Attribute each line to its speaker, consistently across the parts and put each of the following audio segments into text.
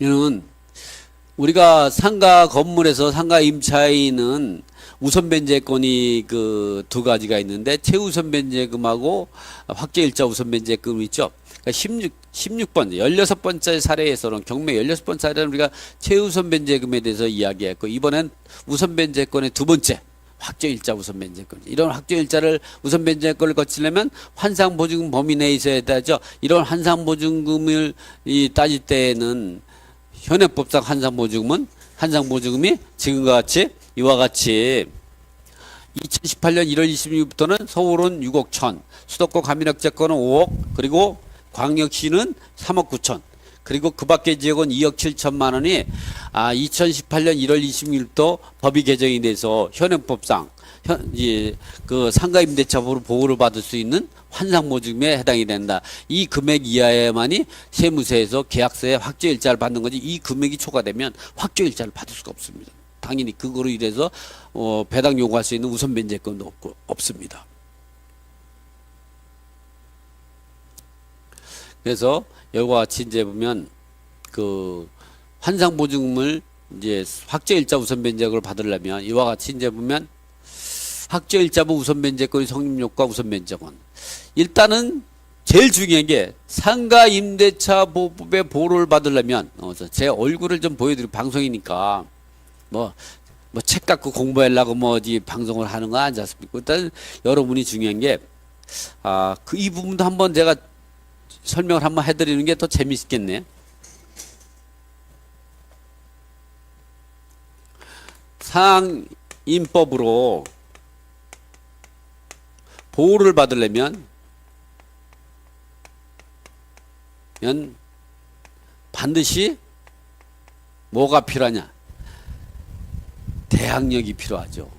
Speaker 1: 이는 우리가 상가 건물에서 상가 임차인은 우선 변제권이 그 두 가지가 있는데 최우선 변제금하고 확정일자 우선 변제금 있죠. 그러니까 16번, 16번째 사례에서는 경매 16번째 사례는 우리가 최우선 변제금에 대해서 이야기했고 이번엔 우선 변제권의 두 번째 확정일자 우선 변제권. 이런 확정일자를 우선 변제권을 거치려면 환상보증금 범위 내에 있어야 되죠. 이런 환상보증금을 따질 때에는 현행법상 환상보증금이 지금과 같이 이와 같이 2018년 1월 26일부터는 서울은 6억 1천, 수도권 가민학자권은 5억, 그리고 광역시는 3억 9천, 그리고 그 밖의 지역은 2억 7천만 원이 2018년 1월 26일부터 법이 개정이 돼서 현행법상 그 상가임대차로 보호를 받을 수 있는 환상보증금에 해당이 된다. 이 금액 이하에만이 세무서에서 계약서에 확정일자를 받는 거지 이 금액이 초과되면 확정일자를 받을 수가 없습니다. 당연히 그거로 인해서 배당 요구할 수 있는 우선 변제권도 없습니다. 그래서 여기와 같이 이제 보면 그 환상보증금을 이제 확정일자 우선 변제권을 받으려면 이와 같이 이제 보면 확정일자부 우선 변제권의 성립요건과 우선 변제권. 일단은 제일 중요한 게 상가 임대차 보호법의 보호를 받으려면 제 얼굴을 좀 보여드리고 방송이니까 뭐 책 갖고 공부하려고 뭐 어디 방송을 하는 거 아니지 않습니까? 일단 여러분이 중요한 게 이 부분도 한번 제가 설명을 한번 해드리는 게 더 재미있겠네. 상임법으로 보호를 받으려면 반드시 뭐가 필요하냐? 대항력이 필요하죠.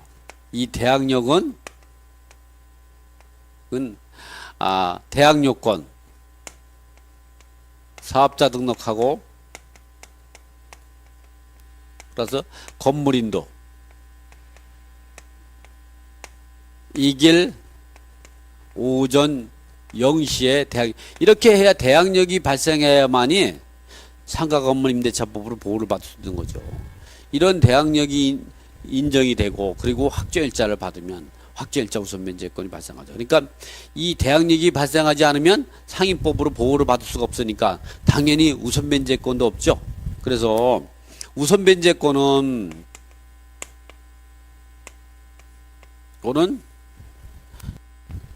Speaker 1: 이 대항력은 대항요건 사업자 등록하고 그래서 건물인도 이길 오전 0시에 대항 이렇게 해야 대항력이 발생해야만이 상가 건물 임대차법으로 보호를 받을 수 있는 거죠. 이런 대항력이 인정이 되고 그리고 확정일자를 받으면 확정일자 우선 변제권이 발생하죠. 그러니까 이 대항력이 발생하지 않으면 상임법으로 보호를 받을 수가 없으니까 당연히 우선 변제권도 없죠. 그래서 우선 변제권은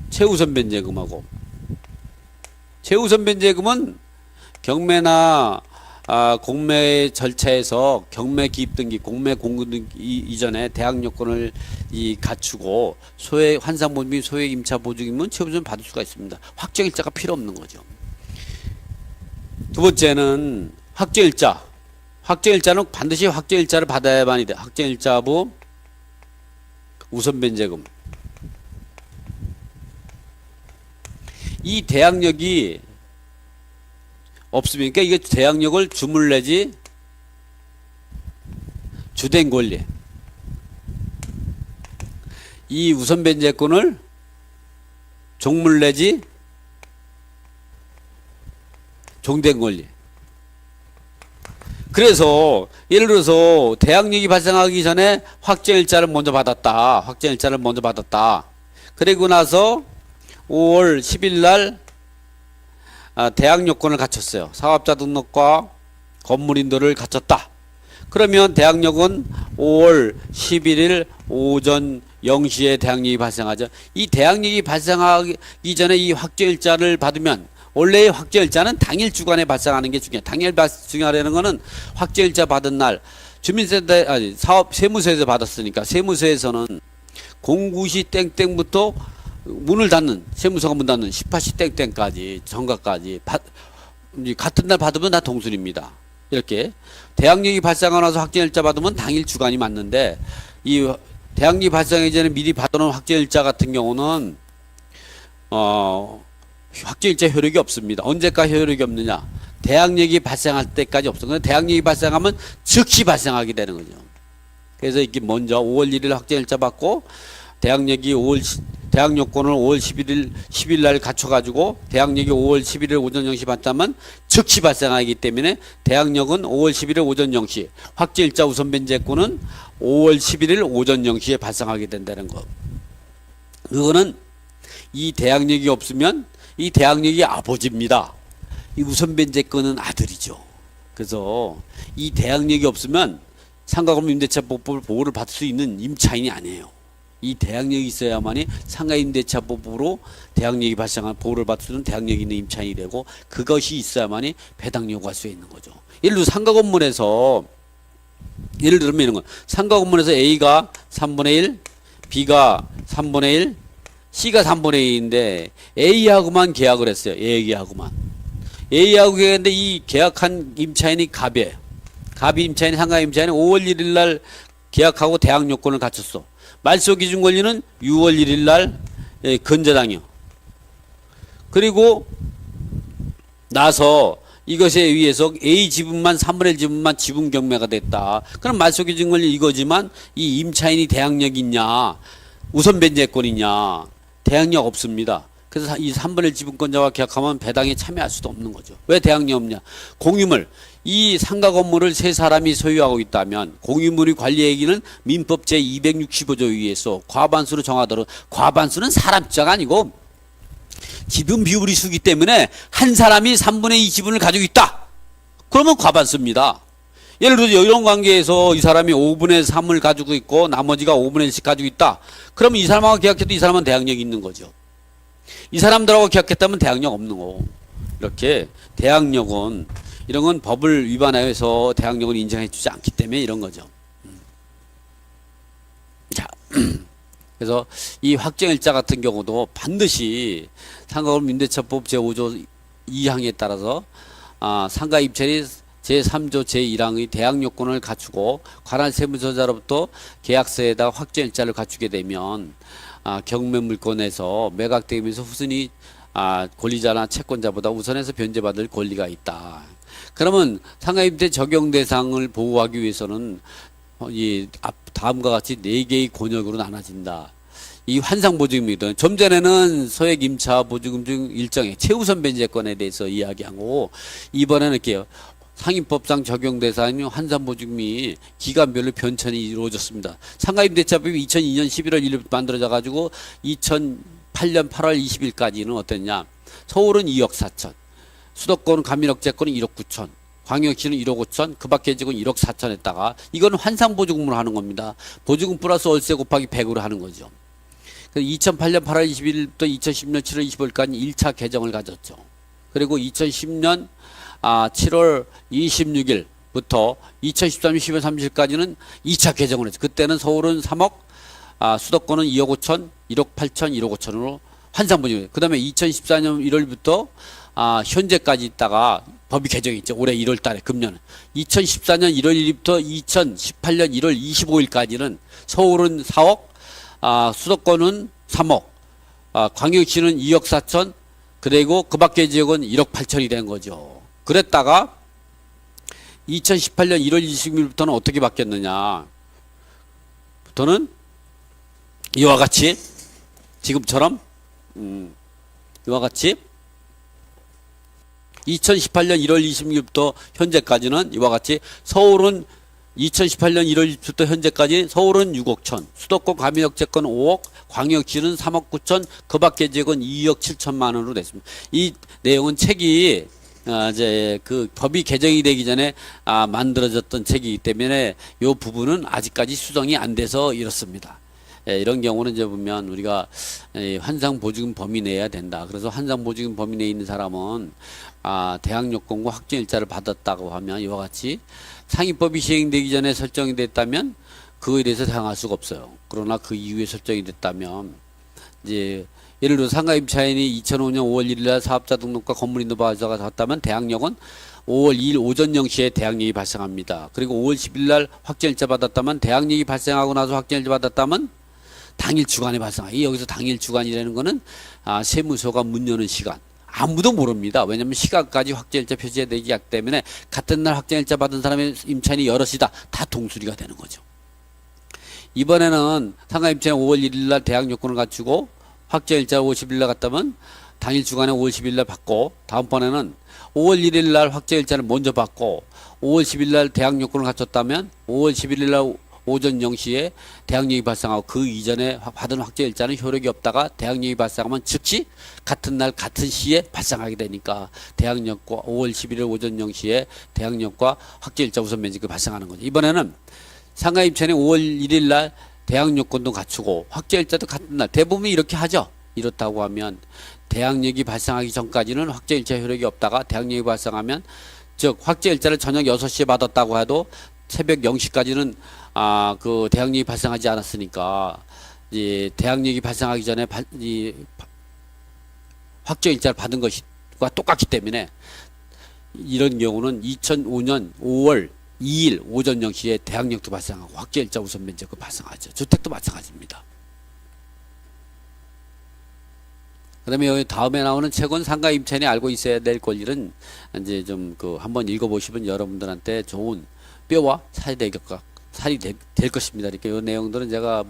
Speaker 1: 최우선 변제금하고 최우선 변제금은 경매나 공매 절차에서 경매 기입 등기, 공매 공급 등기 이전에 대항 요건을 갖추고 소액 환상보증, 소액 임차 보증이면 최우선 받을 수가 있습니다. 확정일자가 필요 없는 거죠. 두 번째는 확정일자. 확정일자는 반드시 확정일자를 받아야만이 돼. 확정일자부 우선 변제금. 이 대항력이 없으니까 이게 대항력을 주물 내지 주된 권리 이 우선 변제권을 종물 내지 종된 권리. 그래서 예를 들어서 대항력이 발생하기 전에 확정일자를 먼저 받았다. 그리고 나서 5월 10일 날 대항 요건을 갖췄어요. 사업자 등록과 건물인도를 갖췄다. 그러면 대항력은 5월 11일 오전 0시에 대항력이 발생하죠. 이 대항력이 발생하기 전에 이 확정일자를 받으면 원래의 확정일자는 당일 주간에 발생하는 게 중요해요. 당일 발생하려는 거는 확정일자 받은 날 세무서에서 받았으니까 세무서에서는 09시 땡땡부터 문을 닫는 세무서가 문 닫는 18시 땡땡까지 정각까지 같은 날 받으면 다 동순입니다. 이렇게 대항력이 발생하고 나서 확정일자 받으면 당일 주간이 맞는데 이 대항력이 발생하기 전에 미리 받아놓은 확정일자 같은 경우는 확정일자 효력이 없습니다. 언제까지 효력이 없느냐? 대항력이 발생할 때까지 없어요. 대항력이 발생하면 즉시 발생하게 되는 거죠. 그래서 이게 먼저 5월 1일 확정일자 받고 대항력이 5월 대학 요건을 5월 10일 날 갖춰가지고 대학력이 5월 11일 오전 0시 받다면 즉시 발생하기 때문에 대학력은 5월 11일 오전 0시, 확정일자 우선 변제권은 5월 11일 오전 0시에 발생하게 된다는 거. 그거는 이 대학력이 없으면 이 대학력이 아버지입니다. 이 우선 변제권은 아들이죠. 그래서 이 대학력이 없으면 상가건물 임대차법을 보호를 받을 수 있는 임차인이 아니에요. 이 대학력이 있어야만이 상가임대차법으로 대학력이 발생한 보호를 받을 수 있는 대학력이 있는 임차인이 되고, 그것이 있어야만이 배당 요구할 수 있는 거죠. 예를 들어 상가 건물에서, 예를 들면 이런 거, 상가 건물에서 A가 3분의 1, B가 3분의 1, C가 3분의 1인데 A하고만 계약을 했어요. A하고만. A하고 계약했는데 이 계약한 임차인이 갑이에요. 갑이 임차인, 상가 임차인이 5월 1일 날 계약하고 대학 요건을 갖췄어. 말소 기준 권리는 6월 1일 날 건재당이요. 그리고 나서 이것에 의해서 A 지분만 3분의 1 지분만 지분 경매가 됐다. 그럼 말소 기준 권리 이거지만 이 임차인이 대항력이 있냐, 우선 변제권이냐, 대항력 없습니다. 그래서 이 3분의 1 지분권자와 계약하면 배당에 참여할 수도 없는 거죠. 왜 대항력 없냐? 공유물, 이 상가 건물을 세 사람이 소유하고 있다면 공유물의 관리행위는 민법 제265조에 의해서 과반수로 정하도록, 과반수는 사람 숫자가 아니고 지분 비율이 수기 때문에 한 사람이 3분의 2 지분을 가지고 있다. 그러면 과반수입니다. 예를 들어 이런 관계에서 이 사람이 5분의 3을 가지고 있고 나머지가 5분의 1씩 가지고 있다. 그러면 이 사람하고 계약해도 이 사람은 대항력이 있는 거죠. 이 사람들하고 계약했다면 대항력 없는 거고. 이렇게 대항력은, 이런 건 법을 위반해서 대항력을 인정해 주지 않기 때문에 이런 거죠. 자, 그래서 이 확정일자 같은 경우도 반드시 상가건물 임대차법 제5조 2항에 따라서 상가 임차인이 제3조 제1항의 대항 요건을 갖추고 관할 세무서자로부터 계약서에다가 확정일자를 갖추게 되면 경매 물건에서 매각되면서 후순위 권리자나 채권자보다 우선해서 변제받을 권리가 있다. 그러면 상가임대 적용 대상을 보호하기 위해서는 이 다음과 같이 4개의 권역으로 나눠진다. 이 환상보증입니다. 좀 전에는 소액 임차 보증금 중 일정의 최우선 변제권에 대해서 이야기하고, 이번에는 이렇게 상임법상 적용 대상인 환산보증금이 기간별로 변천이 이루어졌습니다. 상가임대차법이 2002년 11월 1일부터 만들어져 가지고 2008년 8월 20일까지는 어땠냐? 서울은 2억 4천, 수도권 감민억제권은 1억 9천, 광역시는 1억 5천, 그 밖의 지역은 1억 4천 했다가, 이건 환산보증금으로 하는 겁니다. 보증금 플러스 월세 곱하기 100으로 하는 거죠. 2008년 8월 21일부터 2010년 7월 25일까지 1차 개정을 가졌죠. 그리고 2010년 7월 26일부터 2013년 10월 30일까지는 2차 개정을 했죠. 그때는 서울은 3억, 수도권은 2억 5천, 1억 8천, 1억 5천으로 환산보증금. 그 다음에 2014년 1월부터 현재까지 있다가 법이 개정했죠. 올해 1월 달에, 금년. 2014년 1월 1일부터 2018년 1월 25일까지는 서울은 4억, 수도권은 3억, 광역시는 2억 4천, 그리고 그 밖의 지역은 1억 8천이 된 거죠. 그랬다가 2018년 1월 20일부터는 어떻게 바뀌었느냐? 부터는 이와 같이 지금처럼 이와 같이 2018년 1월 26일부터 현재까지는 이와 같이 서울은 2018년 1월 1일부터 현재까지 서울은 6억 천, 수도권 감민억제권 5억, 광역시는 3억 9천, 그 밖의 지역은 2억 7천만 원으로 됐습니다. 이 내용은 책이 이제 그 법이 개정이 되기 전에 만들어졌던 책이기 때문에 이 부분은 아직까지 수정이 안 돼서 이렇습니다. 이런 경우는 이제 보면 우리가 환상보증금 범위 내야 된다. 그래서 환상보증금 범위 내에 있는 사람은 대항 요건과 확정일자를 받았다고 하면 이와 같이 상위법이 시행되기 전에 설정이 됐다면 그거에 대해서 대항할 수가 없어요. 그러나 그 이후에 설정이 됐다면, 이제 예를 들어 상가임차인이 2005년 5월 1일날 사업자 등록과 건물인도받아가 닿았다면 대항력은 5월 2일 오전 0시에 대항력이 발생합니다. 그리고 5월 10일날 확정일자 받았다면, 대항력이 발생하고 나서 확정일자 받았다면 당일 주간에 발생하기. 여기서 당일 주간이라는 거는 세무서가 문 여는 시간. 아무도 모릅니다. 왜냐하면 시간까지 확정일자 표시되기 때문에 같은 날 확정일자 받은 사람의 임차인이 여럿이다. 다 동수리가 되는 거죠. 이번에는 상가임차인 5월 1일 날 대항 요건을 갖추고 확정일자 50일 날 갔다면 당일 주간에 5월 10일 날 받고, 다음번에는 5월 1일 날 확정일자를 먼저 받고 5월 10일 날 대항 요건을 갖췄다면 5월 11일 날 오전 0시에 대항력이 발생하고 그 이전에 받은 확정일자는 효력이 없다가 대항력이 발생하면 즉시 같은 날 같은 시에 발생하게 되니까 대항력과 5월 11일 오전 0시에 대항력과 확정일자 우선 면제가 발생하는 거죠. 이번에는 상가 임차인이 5월 1일 날 대항 요건도 갖추고 확정일자도 같은 날 대부분이 이렇게 하죠. 이렇다고 하면 대항력이 발생하기 전까지는 확정일자 효력이 없다가 대항력이 발생하면 즉 확정일자를 저녁 6시에 받았다고 해도 새벽 0시까지는 그 대항력이 발생하지 않았으니까 이 대항력이 발생하기 전에 이 확정일자를 받은 것과 똑같기 때문에 이런 경우는 2005년 5월 2일 오전 0시에 대항력도 발생하고 확정일자 우선 면제가 발생하죠. 주택도 마찬가지입니다. 그다음에 여기 다음에 나오는 책은 상가 임차인이 알고 있어야 될 권리는 이제 좀 한번 읽어보시면 여러분들한테 좋은 뼈와 살이 될 것입니다. 이렇게 이 내용들은 제가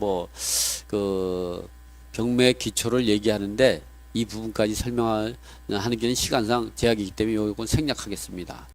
Speaker 1: 경매 기초를 얘기하는데 이 부분까지 설명하는 게 시간상 제약이기 때문에 요건 생략하겠습니다.